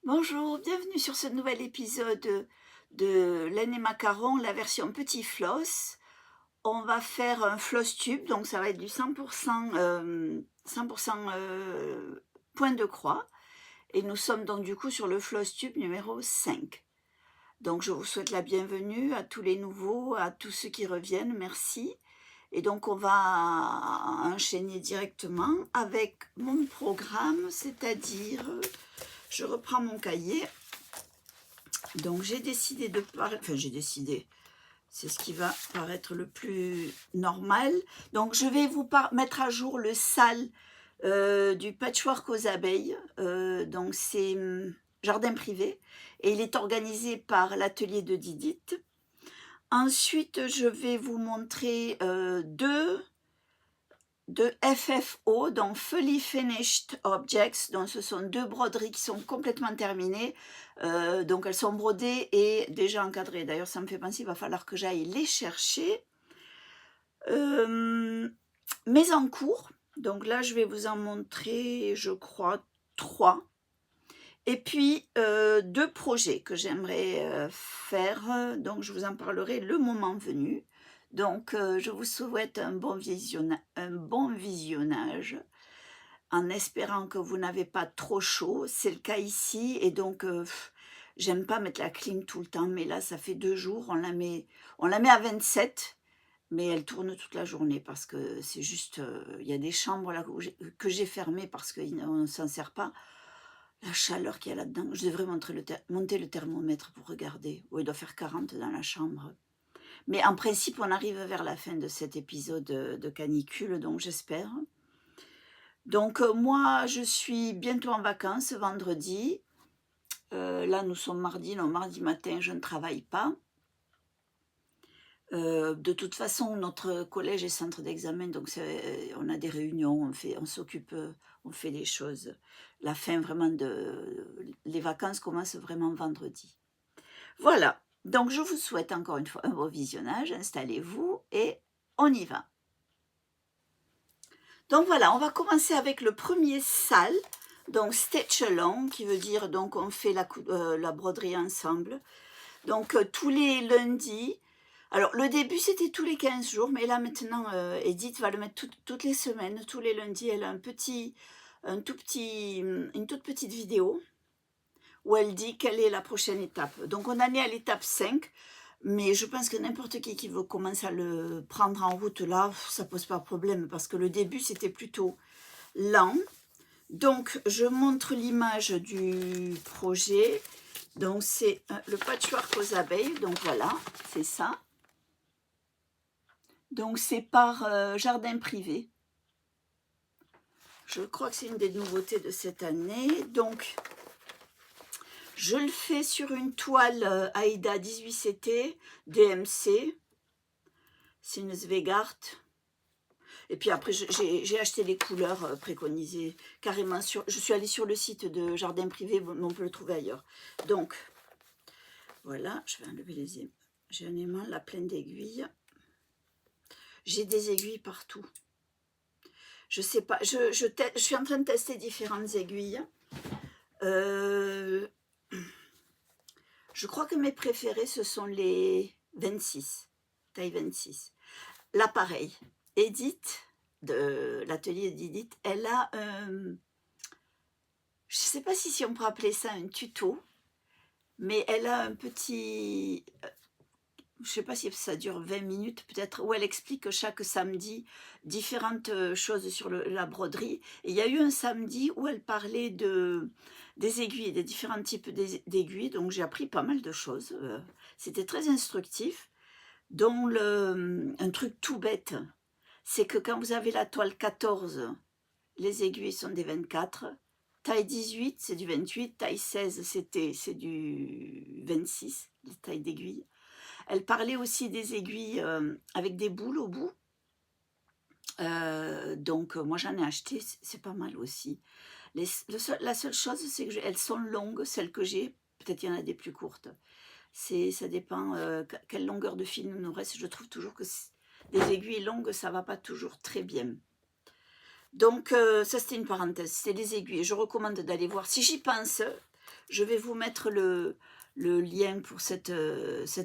Bonjour, bienvenue sur ce nouvel épisode de Laine et Macaron, la version petit floss. On va faire un floss tube, donc ça va être du 100%, 100% point de croix. Et nous sommes donc du coup sur le floss tube numéro 5. Donc je vous souhaite la bienvenue à tous les nouveaux, à tous ceux qui reviennent, merci. Et donc on va enchaîner directement avec mon programme, c'est-à-dire, je reprends mon cahier. Donc j'ai décidé de parler, enfin j'ai décidé, c'est ce qui va paraître le plus normal. Donc je vais vous mettre à jour le sale du patchwork aux abeilles. Donc c'est jardin privé et il est organisé par l'atelier de Didit. Ensuite je vais vous montrer deux de FFO, donc Fully Finished Objects, donc ce sont deux broderies qui sont complètement terminées, donc elles sont brodées et déjà encadrées. D'ailleurs ça me fait penser, il va falloir que j'aille les chercher. Mais en cours, donc là je vais vous en montrer, je crois, 3. Et puis deux projets que j'aimerais faire, donc je vous en parlerai le moment venu. Donc je vous souhaite un bon visionnage en espérant que vous n'avez pas trop chaud. C'est le cas ici et donc j'aime pas mettre la clim tout le temps, mais là ça fait 2 jours, on la met à 27, mais elle tourne toute la journée parce que c'est juste, il y a des chambres là que j'ai fermées parce qu'on ne s'en sert pas. La chaleur qu'il y a là-dedans, je devrais monter le thermomètre pour regarder. Oui, il doit faire 40 dans la chambre. Mais en principe, on arrive vers la fin de cet épisode de canicule, donc j'espère. Donc moi, je suis bientôt en vacances, vendredi. Là, nous sommes mardi, non, mardi matin, je ne travaille pas. De toute façon, notre collège est centre d'examen, donc on a des réunions, on s'occupe, on fait des choses. La fin vraiment les vacances commencent vraiment vendredi. Voilà, donc je vous souhaite encore une fois un beau visionnage, installez-vous et on y va. Donc voilà, on va commencer avec le premier sale, donc stitch along, qui veut dire donc on fait la broderie ensemble. Donc tous les lundis. Alors le début c'était tous les 15 jours, mais là maintenant Edith va le mettre toutes les semaines, tous les lundis. Elle a une toute petite vidéo où elle dit quelle est la prochaine étape. Donc on en est à l'étape 5, mais je pense que n'importe qui veut commencer à le prendre en route là, ça pose pas de problème parce que le début c'était plutôt lent. Donc je montre l'image du projet. Donc c'est le patchwork aux abeilles, donc voilà, c'est ça. Donc c'est par jardin privé. Je crois que c'est une des nouveautés de cette année. Donc je le fais sur une toile Aïda 18CT DMC, Sinusvegart. Et puis après j'ai acheté les couleurs préconisées carrément je suis allée sur le site de jardin privé, mais on peut le trouver ailleurs. Donc voilà, je vais enlever les aimants. J'ai un aimant là plein d'aiguilles. J'ai des aiguilles partout. Je sais pas, je suis en train de tester différentes aiguilles. Je crois que mes préférées, ce sont les 26, taille 26. Là, pareil, Edith, de l'atelier d'Edith, elle a, je ne sais pas si on peut appeler ça un tuto, mais elle a un petit, je ne sais pas si ça dure 20 minutes peut-être, où elle explique chaque samedi différentes choses sur la broderie. Et il y a eu un samedi où elle parlait des aiguilles, des différents types d'aiguilles, donc j'ai appris pas mal de choses. C'était très instructif, dont un truc tout bête, c'est que quand vous avez la toile 14, les aiguilles sont des 24, taille 18 c'est du 28, taille 16 c'est du 26, les tailles d'aiguilles. Elle parlait aussi des aiguilles avec des boules au bout. Donc moi j'en ai acheté, c'est pas mal aussi. La seule chose c'est qu'elles sont longues, celles que j'ai, peut-être il y en a des plus courtes. Ça dépend quelle longueur de fil nous reste. Je trouve toujours que des aiguilles longues ça va pas toujours très bien. Donc ça c'était une parenthèse, c'était les aiguilles. Je recommande d'aller voir, si j'y pense, Je vais vous mettre le lien pour cette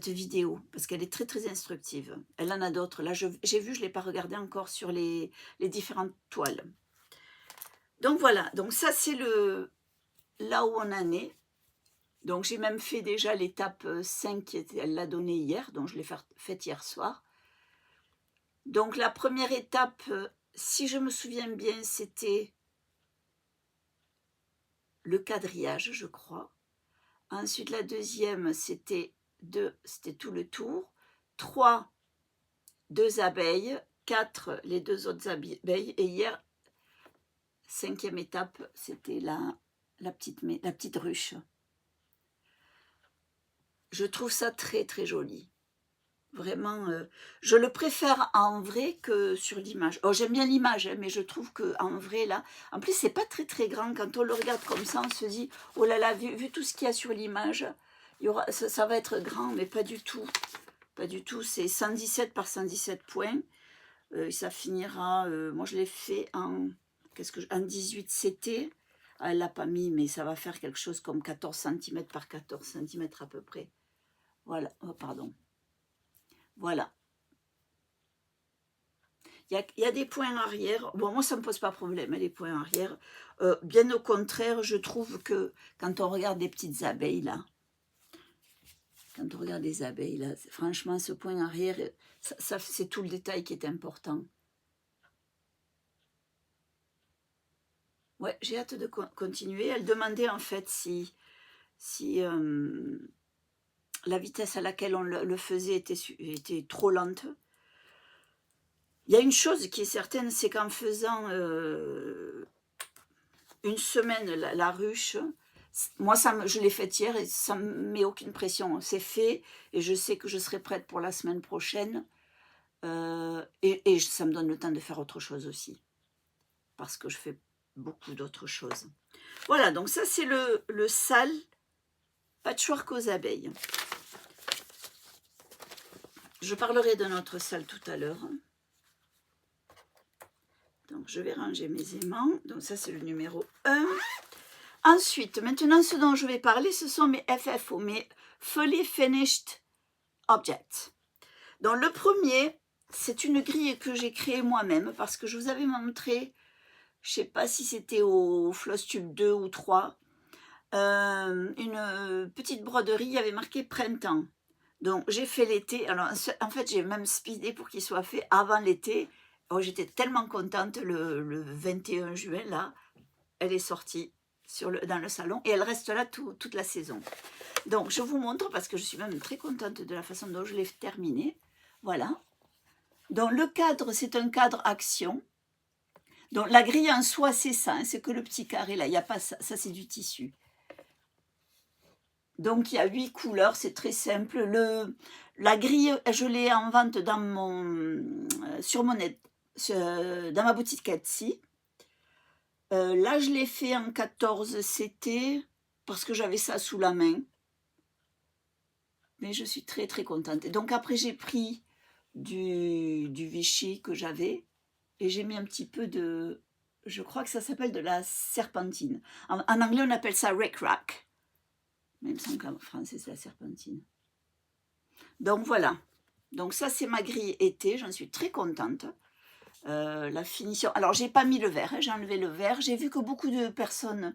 vidéo, parce qu'elle est très très instructive. Elle en a d'autres. Là, j'ai vu, je ne l'ai pas regardé encore sur les différentes toiles. Donc voilà, donc ça c'est là où on en est. Donc j'ai même fait déjà l'étape 5, elle l'a donnée hier, donc je l'ai faite hier soir. Donc la première étape, si je me souviens bien, c'était le quadrillage, je crois. Ensuite, la deuxième, c'était tout le tour. 3, 2 abeilles. 4, les 2 autres abeilles. Et hier, 5e étape, c'était la petite ruche. Je trouve ça très très joli. Vraiment, je le préfère en vrai que sur l'image. Oh, j'aime bien l'image, hein, mais je trouve qu'en vrai, là, en plus, c'est pas très très grand. Quand on le regarde comme ça, on se dit, oh là là, vu tout ce qu'il y a sur l'image, ça va être grand, mais pas du tout. Pas du tout, c'est 117 par 117 points. Ça finira, moi je l'ai fait en 18 CT. Elle ne l'a pas mis, mais ça va faire quelque chose comme 14 cm par 14 cm à peu près. Voilà, oh, pardon. Voilà. Il y a des points arrière. Bon, moi, ça ne me pose pas problème, les points arrière. Bien au contraire, je trouve que quand on regarde des petites abeilles, là, quand on regarde les abeilles, là, franchement, ce point arrière, c'est tout le détail qui est important. Ouais, j'ai hâte de continuer. Elle demandait en fait si la vitesse à laquelle on le faisait était trop lente. Il y a une chose qui est certaine, c'est qu'en faisant une semaine la ruche, moi je l'ai faite hier et ça ne me met aucune pression. C'est fait et je sais que je serai prête pour la semaine prochaine. Et ça me donne le temps de faire autre chose aussi. Parce que je fais beaucoup d'autres choses. Voilà, donc ça c'est le sale patchwork aux abeilles. Je parlerai de notre salle tout à l'heure. Donc je vais ranger mes aimants. Donc ça c'est le numéro 1. Ensuite, maintenant ce dont je vais parler, ce sont mes FFO, mes Fully Finished Objects. Donc le premier, c'est une grille que j'ai créée moi-même parce que je vous avais montré, je ne sais pas si c'était au Flosstube 2 ou 3, une petite broderie, il y avait marqué printemps. Donc j'ai fait l'été, alors en fait j'ai même speedé pour qu'il soit fait avant l'été. Oh, j'étais tellement contente, le 21 juin là, elle est sortie dans le salon et elle reste là toute la saison. Donc je vous montre parce que je suis même très contente de la façon dont je l'ai terminé. Voilà. Donc le cadre, c'est un cadre action. Donc la grille en soi, c'est ça, hein, c'est que le petit carré là, il n'y a pas ça, ça c'est du tissu. Donc il y a 8 couleurs, c'est très simple. La grille, je l'ai en vente dans dans ma boutique Etsy. Là, je l'ai fait en 14 CT parce que j'avais ça sous la main. Mais je suis très très contente. Et donc après, j'ai pris du Vichy que j'avais et j'ai mis un petit peu de... Je crois que ça s'appelle de la serpentine. En anglais, on appelle ça ric-rac. Mais il me semble qu'en français, c'est la serpentine. Donc voilà. Donc ça, c'est ma grille été. J'en suis très contente. La finition. Alors, j'ai pas mis le verre. Hein, j'ai enlevé le verre. J'ai vu que beaucoup de personnes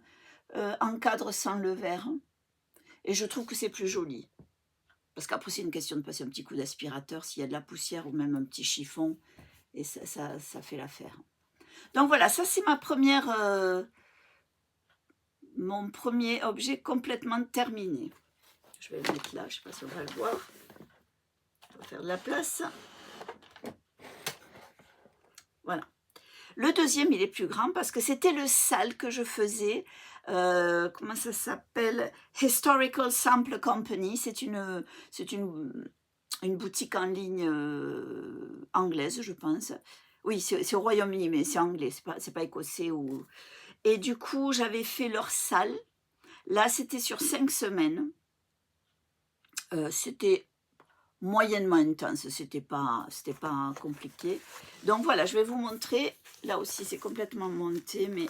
encadrent sans le verre. Et je trouve que c'est plus joli. Parce qu'après, c'est une question de passer un petit coup d'aspirateur s'il y a de la poussière ou même un petit chiffon. Et ça fait l'affaire. Donc voilà, ça c'est mon premier objet complètement terminé. Je vais le mettre là, je ne sais pas si on va le voir. On va faire de la place. Voilà. Le deuxième, il est plus grand parce que c'était le sale que je faisais. Comment ça s'appelle? Historical Sample Company. C'est une boutique en ligne anglaise, je pense. Oui, c'est au Royaume-Uni, mais c'est anglais, c'est pas écossais. Et du coup, j'avais fait leur salle. Là, c'était sur 5 semaines. C'était moyennement intense, c'était pas compliqué. Donc voilà, je vais vous montrer. Là aussi, c'est complètement monté, mais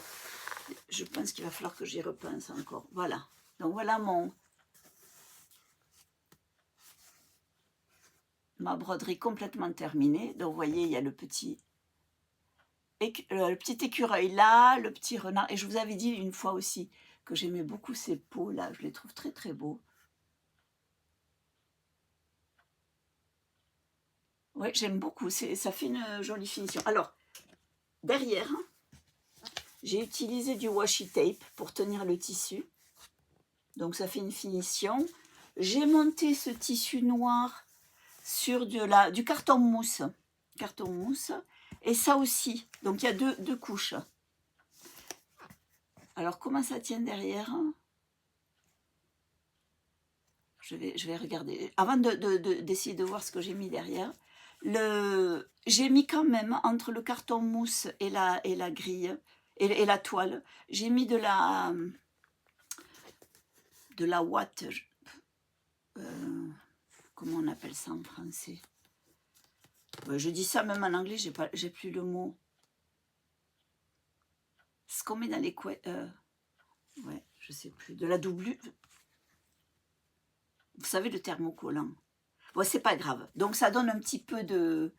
je pense qu'il va falloir que j'y repense encore. Voilà. Donc voilà ma broderie complètement terminée. Donc vous voyez, il y a le petit écureuil là, le petit renard. Et je vous avais dit une fois aussi que j'aimais beaucoup ces peaux là. Je les trouve très très beaux. Oui, j'aime beaucoup. Ça fait une jolie finition. Alors, derrière, j'ai utilisé du washi tape pour tenir le tissu. Donc ça fait une finition. J'ai monté ce tissu noir sur du carton mousse. Et ça aussi. Donc il y a deux couches. Alors comment ça tient derrière? Je vais regarder. Avant d'essayer de voir ce que j'ai mis derrière. J'ai mis quand même entre le carton mousse et la grille et la toile, j'ai mis de la ouate. Comment on appelle ça en français? Je dis ça même en anglais, j'ai plus le mot. Ce qu'on met dans les couettes. Ouais, je sais plus. De la doublure. Vous savez, le thermocollant. Bon, c'est pas grave. Donc ça donne un petit peu de.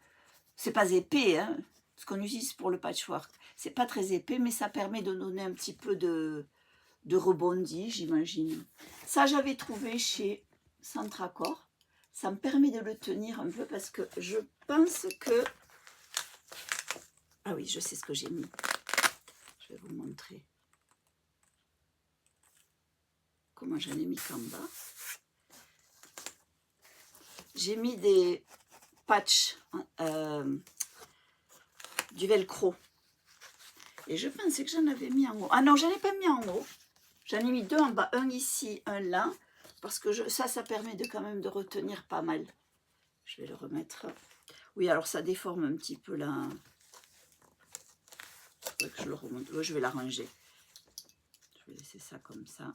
C'est pas épais, hein, ce qu'on utilise pour le patchwork. C'est pas très épais, mais ça permet de donner un petit peu de rebondi, j'imagine. Ça, j'avais trouvé chez Centracor. Ça me permet de le tenir un peu parce que je pense que... Ah oui, je sais ce que j'ai mis. Je vais vous montrer. Comment j'en ai mis qu'en bas. J'ai mis des patchs, du velcro. Et je pensais que j'en avais mis en haut. Ah non, j'en ai pas mis en haut. J'en ai mis deux en bas, un ici, un là. Parce que ça permet quand même de retenir pas mal. Je vais le remettre. Oui, alors ça déforme un petit peu là. Que je le remonte. Ouais, je vais l'arranger. Je vais laisser ça comme ça.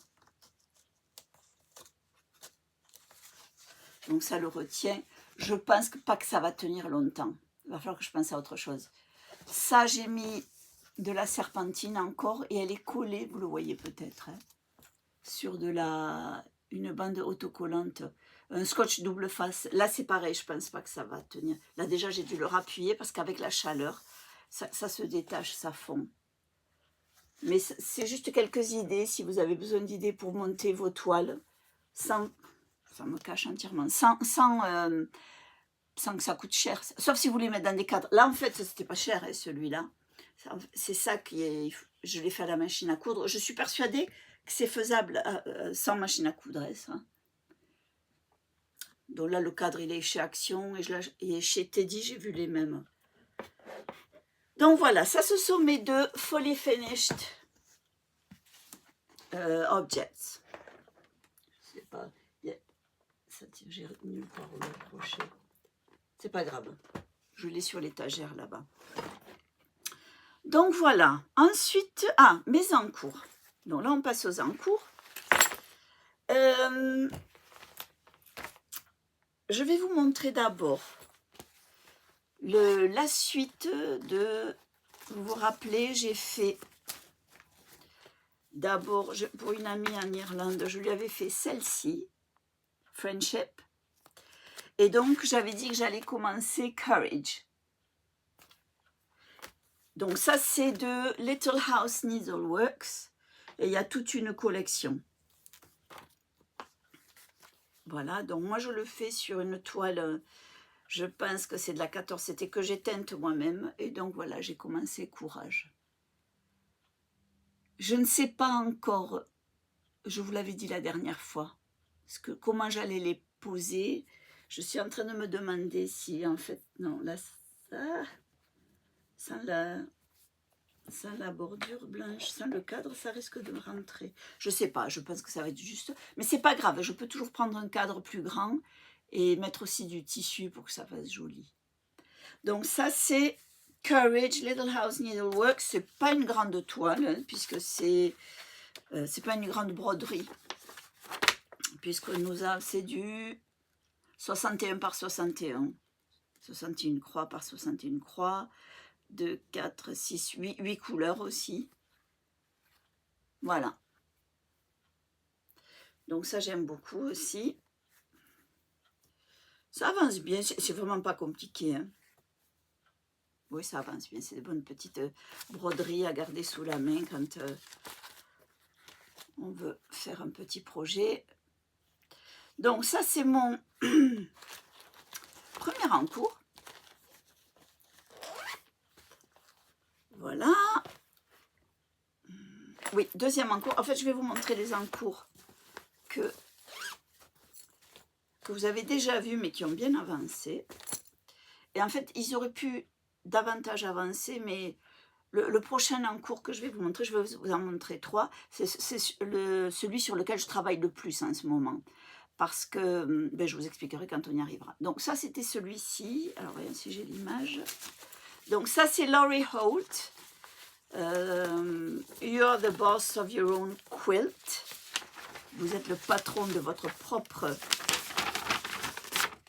Donc ça le retient. Je pense pas que ça va tenir longtemps. Il va falloir que je pense à autre chose. Ça, j'ai mis de la serpentine encore et elle est collée, vous le voyez peut-être, hein, sur une bande autocollante, un scotch double face. Là, c'est pareil, je pense pas que ça va tenir. Là, déjà, j'ai dû le rappuyer parce qu'avec la chaleur, ça se détache, ça fond. Mais c'est juste quelques idées, si vous avez besoin d'idées pour monter vos toiles, ça me cache entièrement, sans que ça coûte cher, sauf si vous voulez mettre dans des cadres. Là, en fait, c'était pas cher, hein, celui-là. C'est ça qui est... Je l'ai fait à la machine à coudre. Je suis persuadée que c'est faisable sans machine à coudre, ça. Donc là, le cadre, il est chez Action et chez Teddy, j'ai vu les mêmes. Donc voilà, ça, ce sont mes deux Fully Finished Objects. Je sais pas, ça tient, j'ai nulle part où l'accrocher. C'est pas grave, je l'ai sur l'étagère là-bas. Donc voilà, ensuite, mes encours. Donc là, on passe aux encours. Je vais vous montrer d'abord la suite de... Vous vous rappelez, j'ai fait d'abord, pour une amie en Irlande, je lui avais fait celle-ci, Friendship. Et donc, j'avais dit que j'allais commencer Courage. Donc ça, c'est de Little House Needleworks. Et il y a toute une collection. Voilà, donc moi, je le fais sur une toile, je pense que c'est de la 14, c'était que j'ai teinte moi-même. Et donc, voilà, j'ai commencé Courage. Je ne sais pas encore, je vous l'avais dit la dernière fois, comment j'allais les poser. Je suis en train de me demander si, en fait, non, là, ça, sans la bordure blanche, sans le cadre, ça risque de rentrer. Je sais pas, je pense que ça va être juste, mais c'est pas grave, je peux toujours prendre un cadre plus grand et mettre aussi du tissu pour que ça fasse joli. Donc ça, c'est Courage Little House Needleworks. C'est pas une grande toile, hein, puisque c'est pas une grande broderie, puisque c'est du 61 par 61, 61 croix par 61 croix, 2, 4, 6, 8 couleurs aussi. Voilà. Donc ça, j'aime beaucoup aussi. Ça avance bien, c'est vraiment pas compliqué, hein. Oui, ça avance bien, c'est des bonnes petites broderies à garder sous la main quand on veut faire un petit projet. Donc ça, c'est mon premier encours. Voilà. Oui, deuxième encours. En fait, je vais vous montrer les encours que vous avez déjà vus, mais qui ont bien avancé. Et en fait, ils auraient pu davantage avancer, mais le prochain encours que je vais vous montrer, je vais vous en montrer 3, c'est celui sur lequel je travaille le plus en ce moment. Parce que, je vous expliquerai quand on y arrivera. Donc ça, c'était celui-ci. Alors, voyons si j'ai l'image. Donc ça, c'est Lori Holt. You're the boss of your own quilt. Vous êtes le patron de votre propre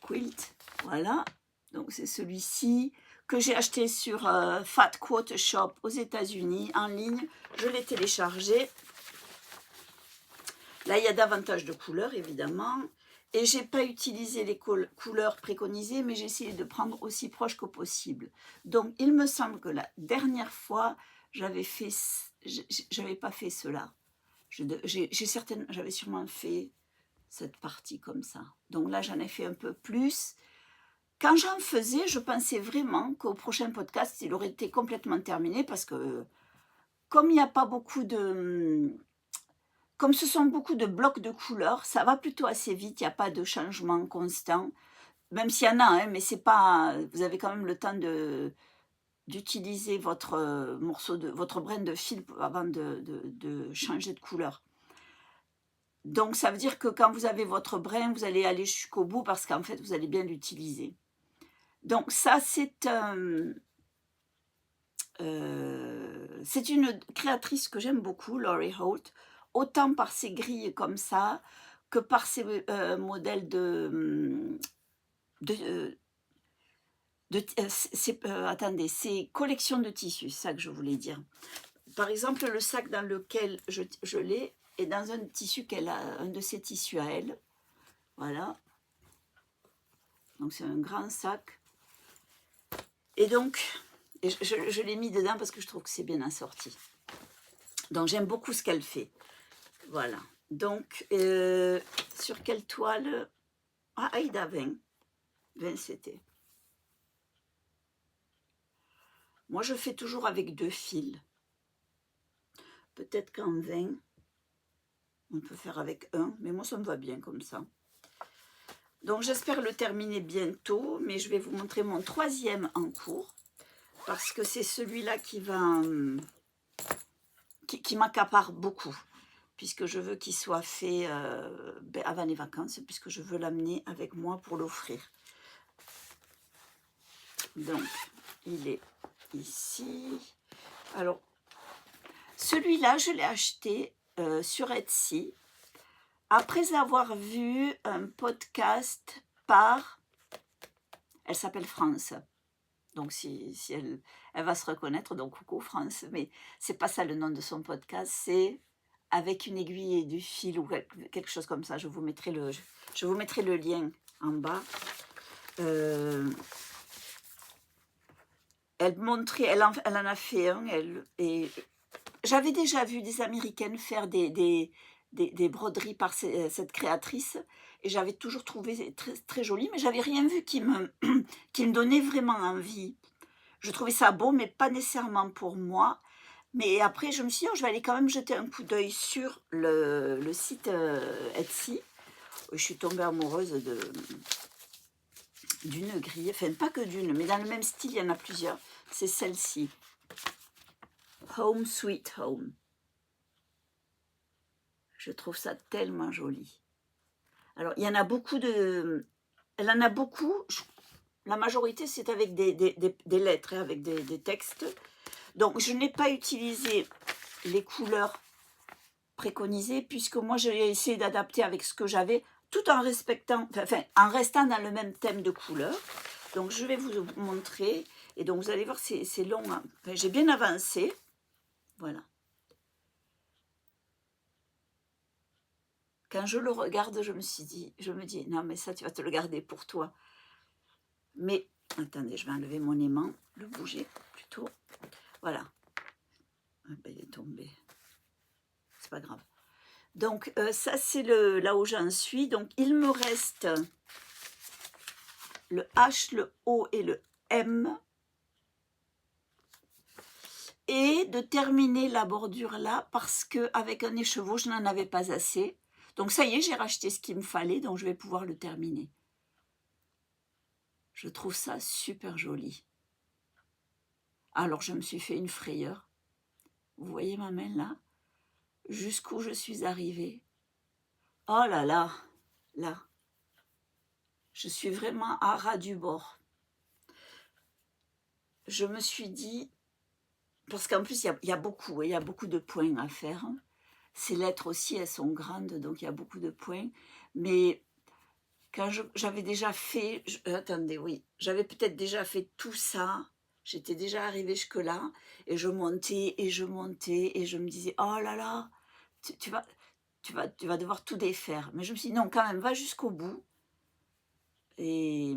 quilt. Voilà. Donc c'est celui-ci que j'ai acheté sur Fat Quarter Shop aux États-Unis en ligne. Je l'ai téléchargé. Là, il y a davantage de couleurs, évidemment. Et je n'ai pas utilisé les couleurs préconisées, mais j'ai essayé de prendre aussi proche que possible. Donc, il me semble que la dernière fois, j'avais pas fait cela. J'avais sûrement fait cette partie comme ça. Donc là, j'en ai fait un peu plus. Quand j'en faisais, je pensais vraiment qu'au prochain podcast, il aurait été complètement terminé parce que comme il n'y a pas beaucoup de... Comme ce sont beaucoup de blocs de couleurs, ça va plutôt assez vite, il n'y a pas de changement constant. Même s'il y en a, hein, mais c'est pas... Vous avez quand même le temps d'utiliser votre votre brin de fil avant de changer de couleur. Donc ça veut dire que quand vous avez votre brin, vous allez aller jusqu'au bout parce qu'en fait, vous allez bien l'utiliser. Donc ça, c'est une créatrice que j'aime beaucoup, Lori Holt, autant par ses grilles comme ça, que par ses modèles attendez, ces collections de tissus, c'est ça que je voulais dire. Par exemple, le sac dans lequel je l'ai est dans un tissu qu'elle a, un de ses tissus à elle. Voilà. Donc c'est un grand sac. Et donc, je l'ai mis dedans parce que je trouve que c'est bien assorti. Donc j'aime beaucoup ce qu'elle fait. Voilà. Donc, sur quelle toile? Ah, Aïda 20. 20 c'était. Moi, je fais toujours avec 2 fils. Peut-être qu'en 20, on peut faire avec 1, mais moi, ça me va bien comme ça. Donc, j'espère le terminer bientôt, mais je vais vous montrer mon 3e en cours, parce que c'est celui-là qui va... qui m'accapare beaucoup, puisque je veux qu'il soit fait avant les vacances, puisque je veux l'amener avec moi pour l'offrir. Donc, il est ici. Alors, celui-là, je l'ai acheté sur Etsy après avoir vu un podcast par... Elle s'appelle France. Donc, si elle va se reconnaître, donc coucou France, mais c'est pas ça le nom de son podcast, c'est Avec une aiguille et du fil ou quelque chose comme ça. Je vous mettrai le lien en bas. Elle montrait, elle en a fait un, et j'avais déjà vu des Américaines faire des broderies par cette créatrice, et j'avais toujours trouvé très, très joli, mais j'avais rien vu qui me donnait vraiment envie. Je trouvais ça beau, mais pas nécessairement pour moi. Mais après, je me suis dit, oh, je vais aller quand même jeter un coup d'œil sur le site Etsy. Je suis tombée amoureuse d'une grille, enfin pas que d'une, mais dans le même style, il y en a plusieurs. C'est celle-ci. Home Sweet Home. Je trouve ça tellement joli. Alors, il y en a beaucoup de... Elle en a beaucoup. La majorité, c'est avec des lettres, hein, avec des textes. Donc, je n'ai pas utilisé les couleurs préconisées, puisque moi, j'ai essayé d'adapter avec ce que j'avais, tout en respectant, enfin, en restant dans le même thème de couleurs. Donc, je vais vous montrer. Et donc, vous allez voir, c'est long. Hein. Enfin, j'ai bien avancé. Voilà. quand je le regarde, je me dis, non mais ça tu vas te le garder pour toi. Mais, attendez, je vais enlever mon aimant, le bouger plutôt. Voilà. Ah ben, il est tombé. C'est pas grave. Donc, ça c'est là où j'en suis. Donc, il me reste le H, le O et le M. Et de terminer la bordure là, parce qu'avec un écheveau, je n'en avais pas assez. Donc, ça y est, j'ai racheté ce qu'il me fallait, donc je vais pouvoir le terminer. Je trouve ça super joli. Alors, je me suis fait une frayeur. Vous voyez ma main là? Jusqu'où je suis arrivée. Oh là là, là. Je suis vraiment à ras du bord. Je me suis dit, parce qu'en plus, il y a beaucoup de points à faire. Ces lettres aussi, elles sont grandes, donc il y a beaucoup de points. Mais quand j'avais déjà fait, attendez, oui, j'avais peut-être déjà fait tout ça. J'étais déjà arrivée jusque-là, et je montais, et je montais, et je me disais, oh là là, tu vas devoir tout défaire. Mais je me suis dit, non, quand même, va jusqu'au bout. Et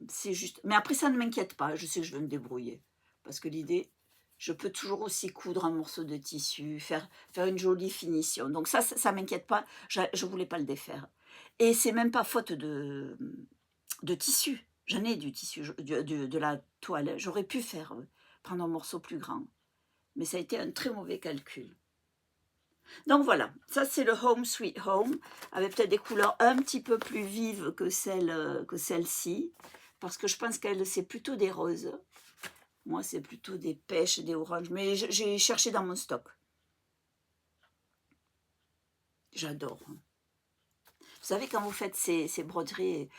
c'est juste. Mais après, ça ne m'inquiète pas. Je sais que je vais me débrouiller. Parce que l'idée, je peux toujours aussi coudre un morceau de tissu, faire une jolie finition. Donc ça ne m'inquiète pas. Je ne voulais pas le défaire. Et c'est même pas faute de tissu. J'en ai du tissu, de la toile. J'aurais pu prendre un morceau plus grand. Mais ça a été un très mauvais calcul. Donc voilà, ça c'est le Home Sweet Home, avec peut-être des couleurs un petit peu plus vives que celle-ci, parce que je pense qu'elle c'est plutôt des roses. Moi c'est plutôt des pêches, des oranges, mais j'ai cherché dans mon stock. J'adore. Vous savez, quand vous faites ces broderies,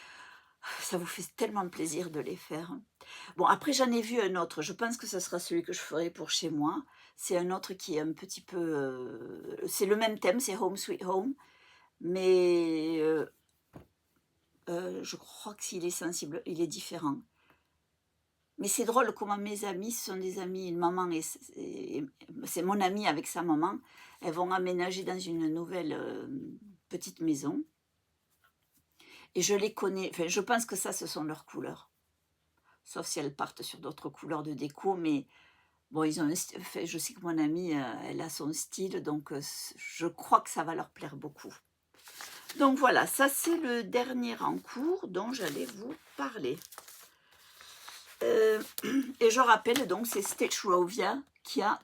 ça vous fait tellement plaisir de les faire. Bon, après j'en ai vu un autre, je pense que ce sera celui que je ferai pour chez moi. C'est un autre qui est un petit peu... c'est le même thème, c'est Home Sweet Home, mais je crois que s'il est sensible, il est différent. Mais c'est drôle comment mes amis, ce sont des amis, une maman, c'est mon amie avec sa maman, elles vont aménager dans une nouvelle petite maison. Et je les connais, enfin je pense que ça, ce sont leurs couleurs. Sauf si elles partent sur d'autres couleurs de déco, mais bon, ils ont je sais que mon amie, elle a son style, donc je crois que ça va leur plaire beaucoup. Donc voilà, ça c'est le dernier en cours dont j'allais vous parler. Et je rappelle donc, c'est Stitch Rovia qui a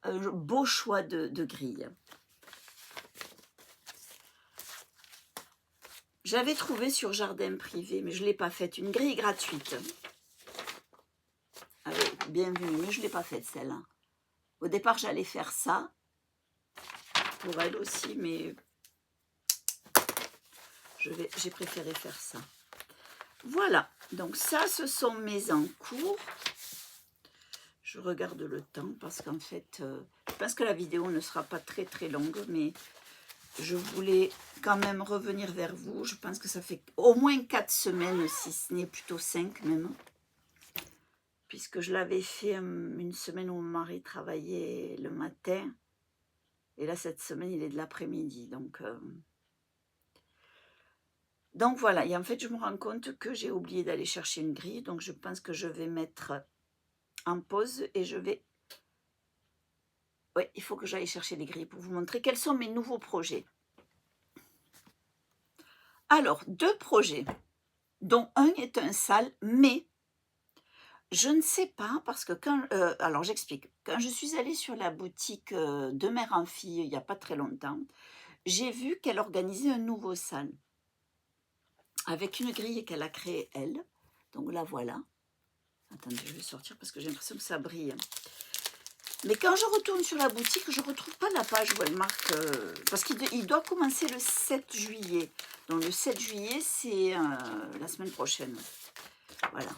un beau choix de grille. J'avais trouvé sur Jardin Privé, mais je ne l'ai pas faite, une grille gratuite. Avec bienvenue, mais je ne l'ai pas faite celle-là. Au départ, j'allais faire ça, pour elle aussi, mais j'ai préféré faire ça. Voilà, donc ça, ce sont mes encours. Je regarde le temps parce qu'en fait, je pense que la vidéo ne sera pas très très longue, mais je voulais quand même revenir vers vous. Je pense que ça fait au moins 4 semaines, si ce n'est plutôt 5 même. Puisque je l'avais fait une semaine où mon mari travaillait le matin. Et là, cette semaine, il est de l'après-midi. Donc voilà, et en fait, je me rends compte que j'ai oublié d'aller chercher une grille. Donc je pense que je vais mettre en pause et je vais... Oui, il faut que j'aille chercher les grilles pour vous montrer quels sont mes nouveaux projets. Alors, 2 projets, dont un est un sale, mais je ne sais pas, parce que quand... alors, j'explique. Quand je suis allée sur la boutique de mère en fille, il n'y a pas très longtemps, j'ai vu qu'elle organisait un nouveau sale, avec une grille qu'elle a créée, elle. Donc, la voilà. Attendez, je vais sortir parce que j'ai l'impression que ça brille. Mais quand je retourne sur la boutique, je ne retrouve pas la page où elle marque... parce qu'il doit commencer le 7 juillet. Donc le 7 juillet, c'est la semaine prochaine. Voilà.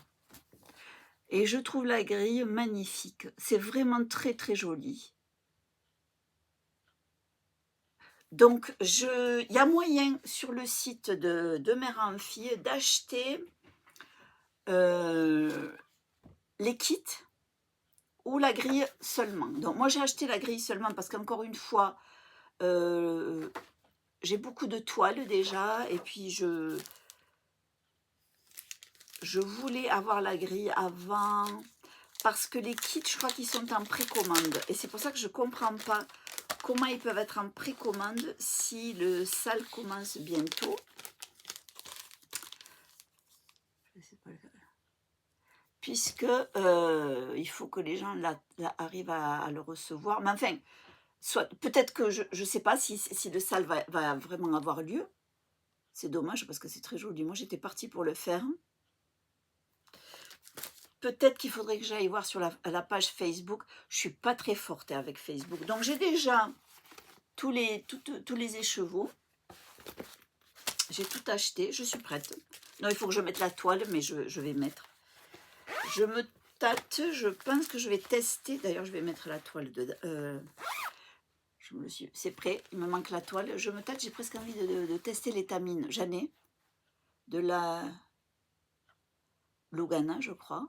Et je trouve la grille magnifique. C'est vraiment très très joli. Donc, il y a moyen sur le site de Mère en Fille d'acheter les kits ou la grille seulement. Donc moi j'ai acheté la grille seulement parce qu'encore une fois, j'ai beaucoup de toiles déjà, et puis je voulais avoir la grille avant, parce que les kits, je crois qu'ils sont en précommande. Et c'est pour ça que je ne comprends pas comment ils peuvent être en précommande si le sale commence bientôt. Puisque il faut que les gens arrivent à le recevoir. Mais enfin, peut-être que je ne sais pas si le sale va vraiment avoir lieu. C'est dommage parce que c'est très joli. Moi, j'étais partie pour le faire. Peut-être qu'il faudrait que j'aille voir sur la page Facebook. Je ne suis pas très forte avec Facebook. Donc, j'ai déjà tous les écheveaux. J'ai tout acheté. Je suis prête. Non, il faut que je mette la toile, mais je vais mettre. Je me tâte. Je pense que je vais tester. D'ailleurs, je vais mettre la toile dedans. C'est prêt. Il me manque la toile. Je me tâte. J'ai presque envie de tester l'étamine. J'en ai. De la Lugana, je crois.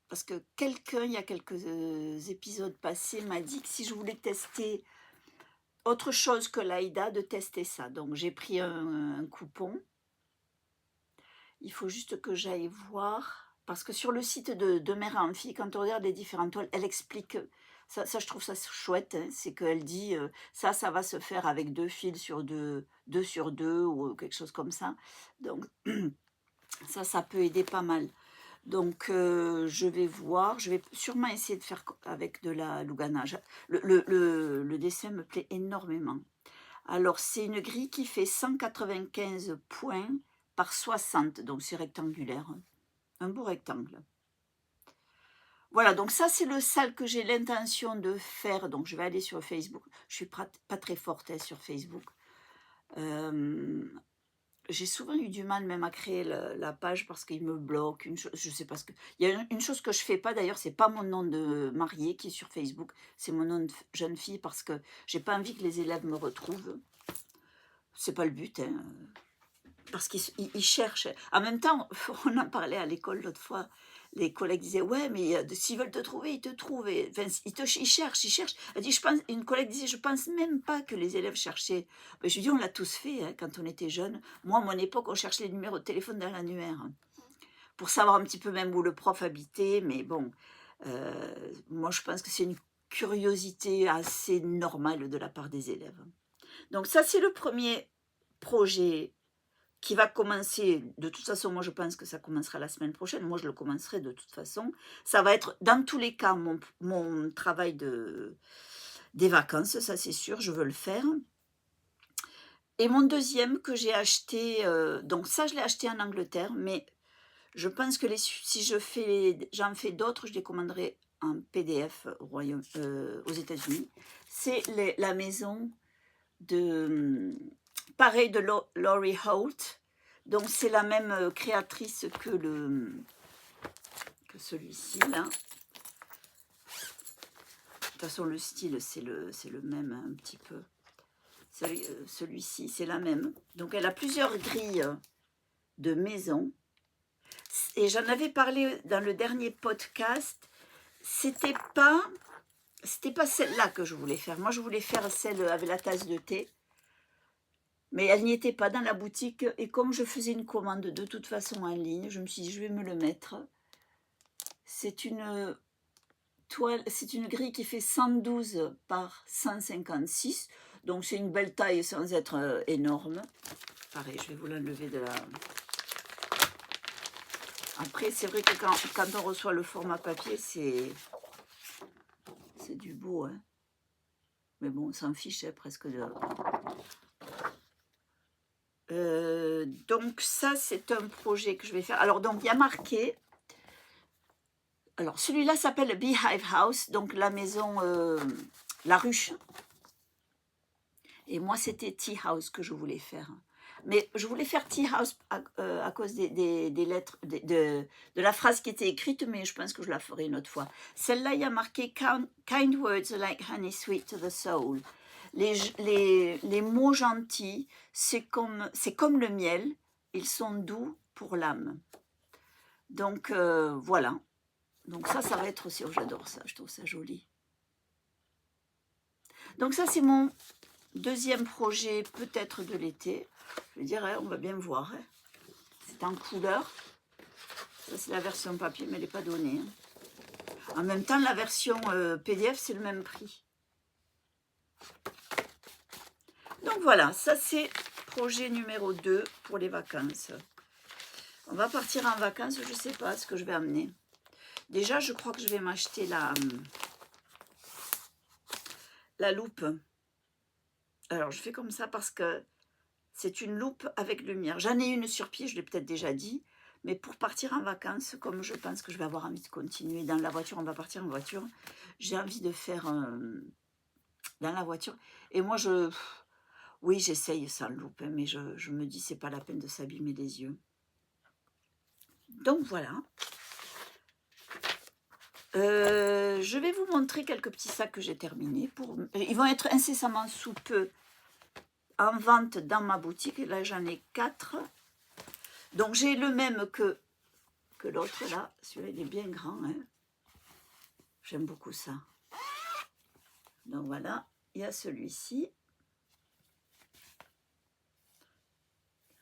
Parce que quelqu'un, il y a quelques épisodes passés, m'a dit que si je voulais tester autre chose que l'Aïda, de tester ça. Donc, j'ai pris un coupon. Il faut juste que j'aille voir. Parce que sur le site de Mère Amphi, quand on regarde les différentes toiles, elle explique. Ça je trouve ça chouette. Hein, c'est qu'elle dit, ça va se faire avec 2 fils sur 2 sur 2 ou quelque chose comme ça. Donc, ça peut aider pas mal. Donc, je vais voir. Je vais sûrement essayer de faire avec de la Lugana. Le dessin me plaît énormément. Alors, c'est une grille qui fait 195 points par 60. Donc, c'est rectangulaire. Un beau rectangle. Voilà, donc ça, c'est le sale que j'ai l'intention de faire. Donc, je vais aller sur Facebook. Je suis pas très forte sur Facebook. J'ai souvent eu du mal même à créer la page parce qu'il me bloque. Je sais pas ce que. Il y a une chose que je fais pas d'ailleurs, c'est pas mon nom de mariée qui est sur Facebook, c'est mon nom de jeune fille parce que j'ai pas envie que les élèves me retrouvent. C'est pas le but, hein, parce qu'ils cherchent. En même temps, on en parlait à l'école l'autre fois. Les collègues disaient ouais, mais s'ils veulent te trouver, ils te trouvent. Enfin, ils cherchent. Elle dit, une collègue disait, je pense même pas que les élèves cherchaient. Ben, je dis, on l'a tous fait hein, quand on était jeunes. Moi, à mon époque, on cherchait les numéros de téléphone dans l'annuaire pour savoir un petit peu même où le prof habitait. Mais bon, moi, je pense que c'est une curiosité assez normale de la part des élèves. Donc ça, c'est le premier projet qui va commencer, de toute façon, moi je pense que ça commencera la semaine prochaine, moi je le commencerai de toute façon, ça va être dans tous les cas mon travail des vacances, ça c'est sûr, je veux le faire. Et mon deuxième que j'ai acheté, donc ça je l'ai acheté en Angleterre, mais je pense que si j'en fais d'autres, je les commanderai en PDF aux États-Unis. C'est la maison pareil de Laurie Holt. Donc c'est la même créatrice que celui-ci là. De toute façon le style c'est le même un petit peu. Celui-ci c'est la même. Donc elle a plusieurs grilles de maison. Et j'en avais parlé dans le dernier podcast. C'était pas celle-là que je voulais faire. Moi je voulais faire celle avec la tasse de thé. Mais elle n'y était pas dans la boutique. Et comme je faisais une commande de toute façon en ligne, je me suis dit, je vais me le mettre. C'est une toile, c'est une grille qui fait 112 par 156. Donc c'est une belle taille sans être énorme. Pareil, je vais vous l'enlever de la... Après, c'est vrai que quand on reçoit le format papier, c'est du beau. Hein. Mais bon, on s'en fiche hein, presque de... donc ça c'est un projet que je vais faire. Alors donc il y a marqué, alors celui-là s'appelle Beehive House, donc la maison, la ruche. Et moi c'était Tea House que je voulais faire. Mais je voulais faire Tea House à cause des lettres, de la phrase qui était écrite, mais je pense que je la ferai une autre fois. Celle-là il y a marqué Kind words are like honey sweet to the soul. Les mots gentils, c'est comme le miel, ils sont doux pour l'âme. Donc, voilà. Donc ça va être aussi... Oh, j'adore ça, je trouve ça joli. Donc ça, c'est mon Deuxième projet, peut-être de l'été. Je veux dire, hein, on va bien voir. Hein. C'est en couleur. Ça, c'est la version papier, mais elle n'est pas donnée. Hein. En même temps, la version PDF, c'est le même prix. Donc voilà, ça c'est projet numéro 2 pour les vacances. On va partir en vacances, je ne sais pas ce que je vais amener. Déjà, je crois que je vais m'acheter la loupe. Alors, je fais comme ça parce que c'est une loupe avec lumière. J'en ai une sur pied, je l'ai peut-être déjà dit. Mais pour partir en vacances, comme je pense que je vais avoir envie de continuer dans la voiture, on va partir en voiture. J'ai envie de faire dans la voiture. Et moi, oui, j'essaye sans loupe, hein, mais je me dis, c'est pas la peine de s'abîmer les yeux. Donc voilà. Je vais vous montrer quelques petits sacs que j'ai terminés. Ils vont être incessamment sous peu en vente dans ma boutique. Là, j'en ai 4. Donc, j'ai le même que l'autre là. Celui-là, il est bien grand. Hein. J'aime beaucoup ça. Donc, voilà. Il y a celui-ci.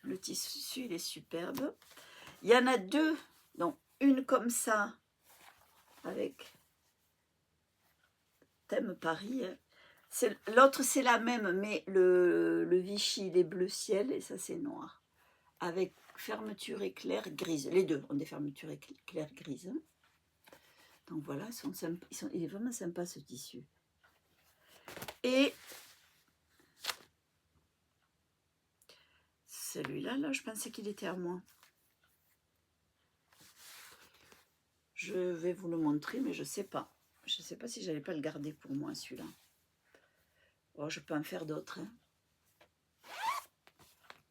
Le tissu, il est superbe. Il y en a 2. Donc, une comme ça. Avec thème Paris. Hein. L'autre, c'est la même, mais le Vichy, il est bleu ciel et ça, c'est noir. Avec fermeture éclair grise. Les deux ont des fermetures éclair grises. Donc voilà, il est vraiment sympa ce tissu. Et celui-là, là, je pensais qu'il était à moi. Je vais vous le montrer, mais je ne sais pas. Je ne sais pas si je n'allais pas le garder pour moi, celui-là. Oh, je peux en faire d'autres. Hein.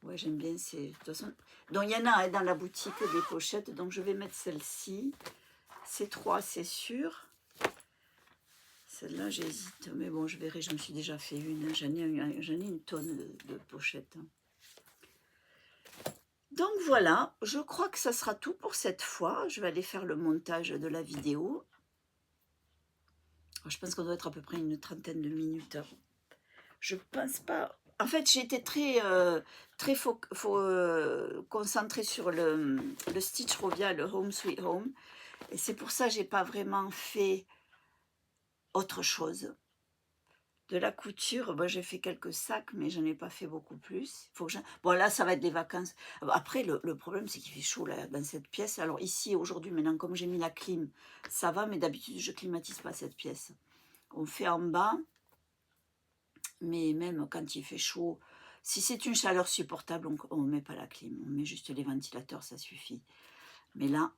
Ouais, j'aime bien ces... De toute façon... Donc, il y en a hein, dans la boutique des pochettes. Donc, je vais mettre celle-ci. Ces 3, c'est sûr. Celle-là, j'hésite. Mais bon, je verrai. Je me suis déjà fait une. J'en ai une tonne de pochettes. Donc, voilà. Je crois que ça sera tout pour cette fois. Je vais aller faire le montage de la vidéo. Je pense qu'on doit être à peu près une 30aine de minutes. Je pense pas... En fait, j'ai été très concentrée sur le Stitch Rovia, le Home Sweet Home. Et c'est pour ça que je n'ai pas vraiment fait autre chose. De la couture, bon, j'ai fait quelques sacs, mais je n'en ai pas fait beaucoup plus. Bon, là, ça va être les vacances. Après, le problème, c'est qu'il fait chaud là, dans cette pièce. Alors ici, aujourd'hui, maintenant, comme j'ai mis la clim, ça va, mais d'habitude, je ne climatise pas cette pièce. On fait en bas. Mais même quand il fait chaud, si c'est une chaleur supportable, on ne met pas la clim. On met juste les ventilateurs, ça suffit. Mais là,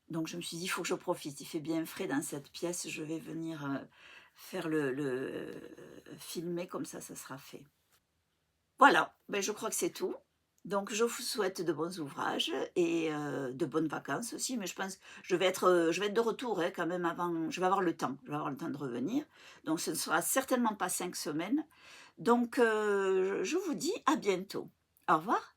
donc je me suis dit, il faut que je profite. Il fait bien frais dans cette pièce. Je vais venir faire filmer, comme ça sera fait. Voilà, ben, je crois que c'est tout. Donc je vous souhaite de bons ouvrages et de bonnes vacances aussi. Mais je pense que je vais être de retour hein, quand même avant. Je vais avoir le temps. Je vais avoir le temps de revenir. Donc ce ne sera certainement pas 5 semaines. Donc je vous dis à bientôt. Au revoir.